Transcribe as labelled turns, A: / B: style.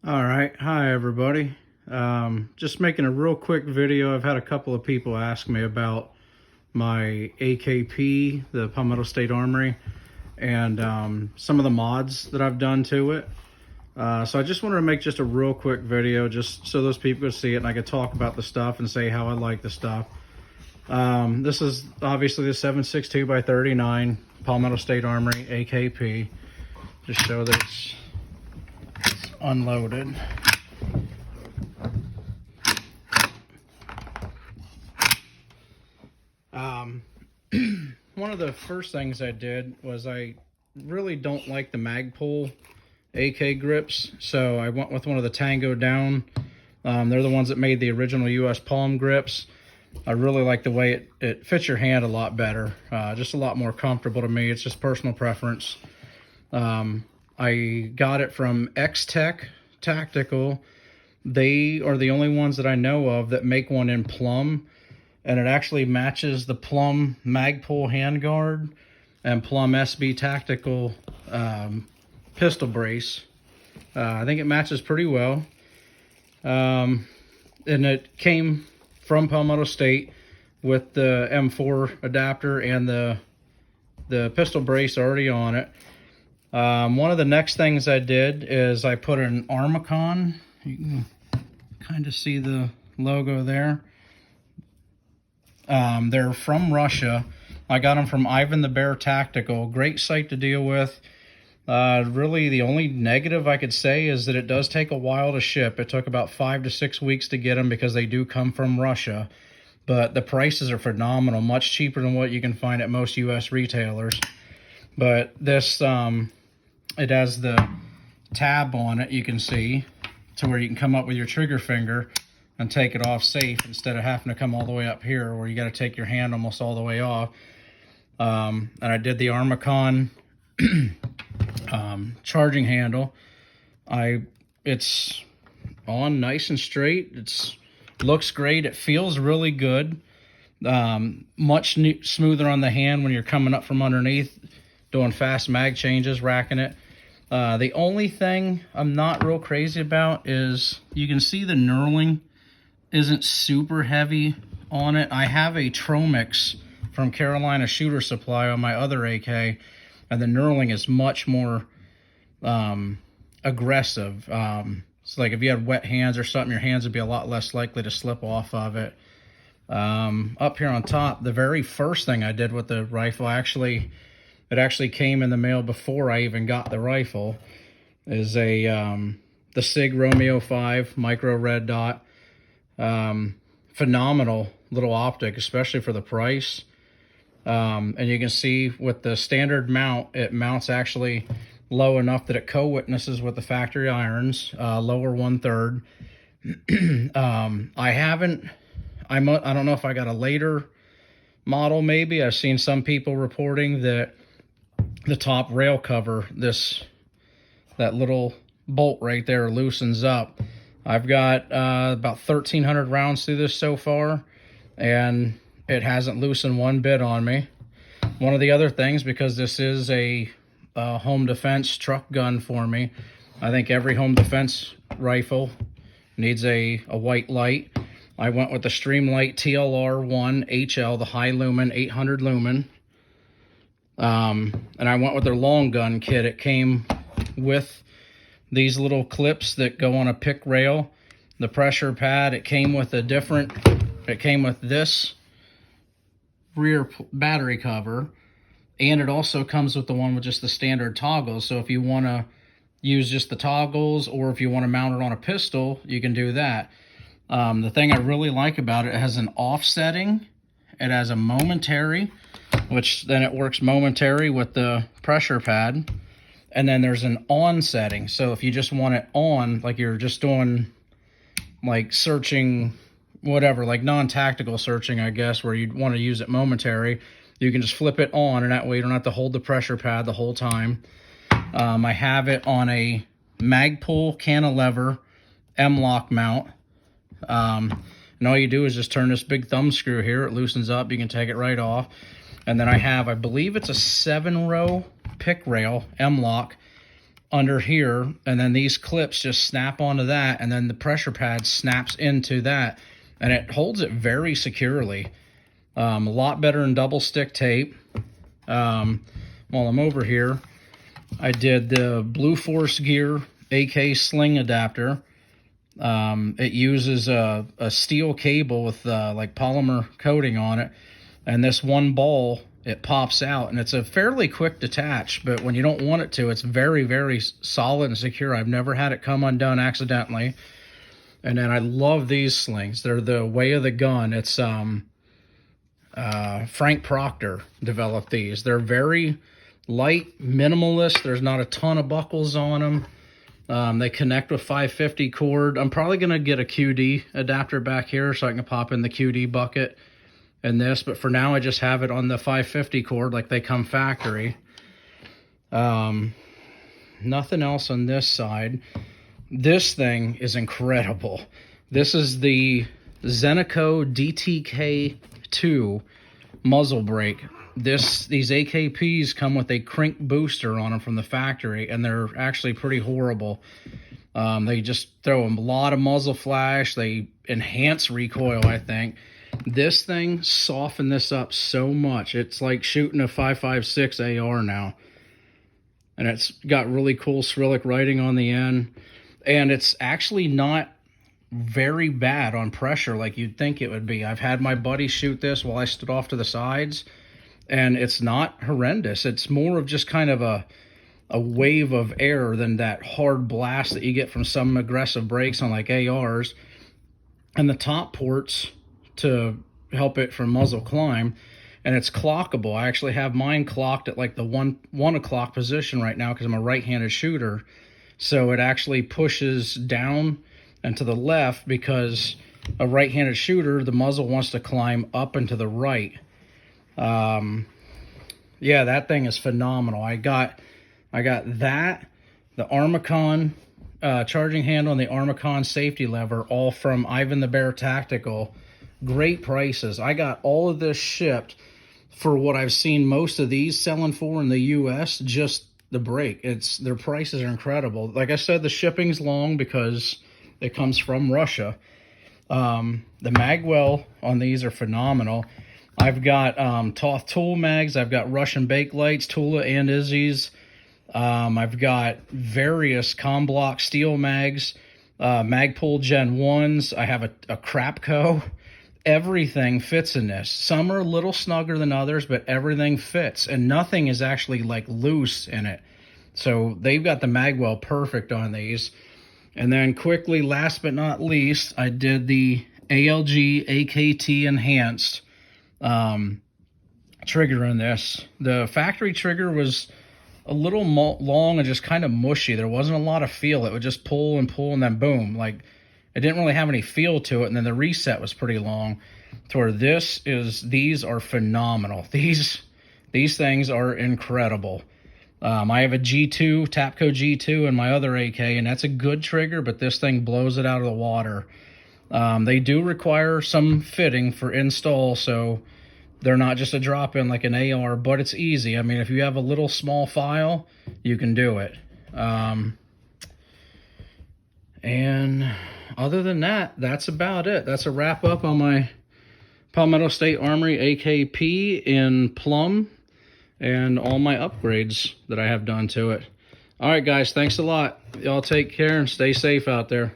A: All right, hi everybody. Just making a real quick video. I've had a couple of people ask me about my AK-P, the Palmetto State Armory, and some of the mods that I've done to it. So I just wanted to make just a real quick video just so those people could see it and I could talk about the stuff and say how I like the stuff. This is obviously the 7.62x39 Palmetto State Armory AK-P. Just show that it's unloaded. One of the first things I did was I really don't like the Magpul AK grips, so I went with one of the Tango Down. They're the ones that made the original US palm grips. I really like the way it fits your hand a lot better, just a lot more comfortable to me. It's just personal preference. I got it from X-Tech Tactical. They are the only ones that I know of that make one in plum, and it actually matches the plum Magpul handguard and plum SB Tactical pistol brace. I think it matches pretty well. And it came from Palmetto State with the M4 adapter and the pistol brace already on it. One of the next things I did is I put an Armacon. You can kind of see the logo there. They're from Russia. I got them from Ivan the Bear Tactical. Great site to deal with. Really, the only negative I could say is that it does take a while to ship. It took about 5 to 6 weeks to get them because they do come from Russia. But the prices are phenomenal, much cheaper than what you can find at most U.S. retailers. But this, it has the tab on it, you can see, to where you can come up with your trigger finger and take it off safe instead of having to come all the way up here where you got to take your hand almost all the way off. And I did the Armacon charging handle. It's on nice and straight. Looks great. It feels really good. Much smoother on the hand when you're coming up from underneath, doing fast mag changes, racking it. The only thing I'm not real crazy about is you can see the knurling isn't super heavy on it. I have a Tromix from Carolina Shooter Supply on my other AK, and the knurling is much more aggressive. So like if you had wet hands or something, your hands would be a lot less likely to slip off of it. Up here on top, the very first thing I did with the rifle, it actually came in the mail before I even got the rifle, is the Sig Romeo 5 micro red dot. Phenomenal little optic, especially for the price. And you can see with the standard mount, it mounts actually low enough that it co-witnesses with the factory irons, lower 1/3. I don't know if I got a later model maybe. I've seen some people reporting that the top rail cover, that little bolt right there loosens up. I've got about 1,300 rounds through this so far, and it hasn't loosened one bit on me. One of the other things, because this is a home defense truck gun for me, I think every home defense rifle needs a white light. I went with the Streamlight TLR1 HL, the high lumen, 800 lumen. And I went with their long gun kit. It came with these little clips that go on a pick rail, the pressure pad. It came with this rear battery cover, and it also comes with the one with just the standard toggles. So if you want to use just the toggles, or if you want to mount it on a pistol, you can do that. The thing I really like about it, it has an offsetting. It has a momentary, which then it works momentary with the pressure pad. And then there's an on setting. So if you just want it on, like you're just doing like searching, whatever, like non-tactical searching, I guess, where you'd want to use it momentary, you can just flip it on, and that way you don't have to hold the pressure pad the whole time. I have it on a Magpul cantilever M-lock mount. And all you do is just turn this big thumb screw here. It loosens up. You can take it right off. And then I believe it's a 7-row pick rail M-lock under here, and then these clips just snap onto that, and then the pressure pad snaps into that, and it holds it very securely. A lot better than double stick tape. While I'm over here, I did the Blue Force Gear AK sling adapter. It uses a steel cable with like polymer coating on it, and this one ball, it pops out, and it's a fairly quick detach, but when you don't want it to, it's very, very solid and secure. I've never had it come undone accidentally. And then I love these slings. They're the way of the gun. It's Frank Proctor developed these. They're very light, minimalist. There's not a ton of buckles on them. They connect with 550 cord. I'm probably going to get a QD adapter back here so I can pop in the QD bucket and this, but for now I just have it on the 550 cord like they come factory. Nothing else on this side. This thing is incredible. This is the Zentico DTK-2 muzzle brake. These AKPs come with a crank booster on them from the factory, and they're actually pretty horrible. They just throw a lot of muzzle flash. They enhance recoil, I think. This thing softened this up so much. It's like shooting a 5.56 AR now. And it's got really cool Cyrillic writing on the end. And it's actually not very bad on pressure like you'd think it would be. I've had my buddy shoot this while I stood off to the sides, and it's not horrendous. It's more of just kind of a wave of air than that hard blast that you get from some aggressive brakes on like ARs. And the top ports to help it from muzzle climb, and it's clockable. I actually have mine clocked at like the 1 o'clock position right now because I'm a right-handed shooter. So it actually pushes down and to the left because a right-handed shooter, the muzzle wants to climb up and to the right. Yeah, that thing is phenomenal. I got that, the Armacon charging handle, and the Armacon safety lever, all from Ivan the Bear Tactical. Great prices. I got all of this shipped for what I've seen most of these selling for in the US, just the brake. Their prices are incredible. Like I said, the shipping's long because it comes from Russia. The magwell on these are phenomenal. I've got Toth tool mags. I've got Russian bake lights, Tula and Izzy's. I've got various Comblock steel mags, Magpul Gen 1s. I have a Crapco. Everything fits in this. Some are a little snugger than others, but everything fits, and nothing is actually like loose in it. So they've got the magwell perfect on these. And then quickly, last but not least, I did the ALG AKT enhanced trigger in this. The factory trigger was a little long and just kind of mushy. There wasn't a lot of feel. It would just pull and pull and then boom. Like, it didn't really have any feel to it, and then the reset was pretty long. To where these are phenomenal. These things are incredible. I have a G2, Tapco G2 in my other AK, and that's a good trigger, but this thing blows it out of the water. They do require some fitting for install, so they're not just a drop-in like an AR, but it's easy. I mean, if you have a little small file, you can do it. And other than that, that's about it. That's a wrap up on my Palmetto State Armory AK-P in plum and all my upgrades that I have done to it. All right, guys, thanks a lot. Y'all take care and stay safe out there.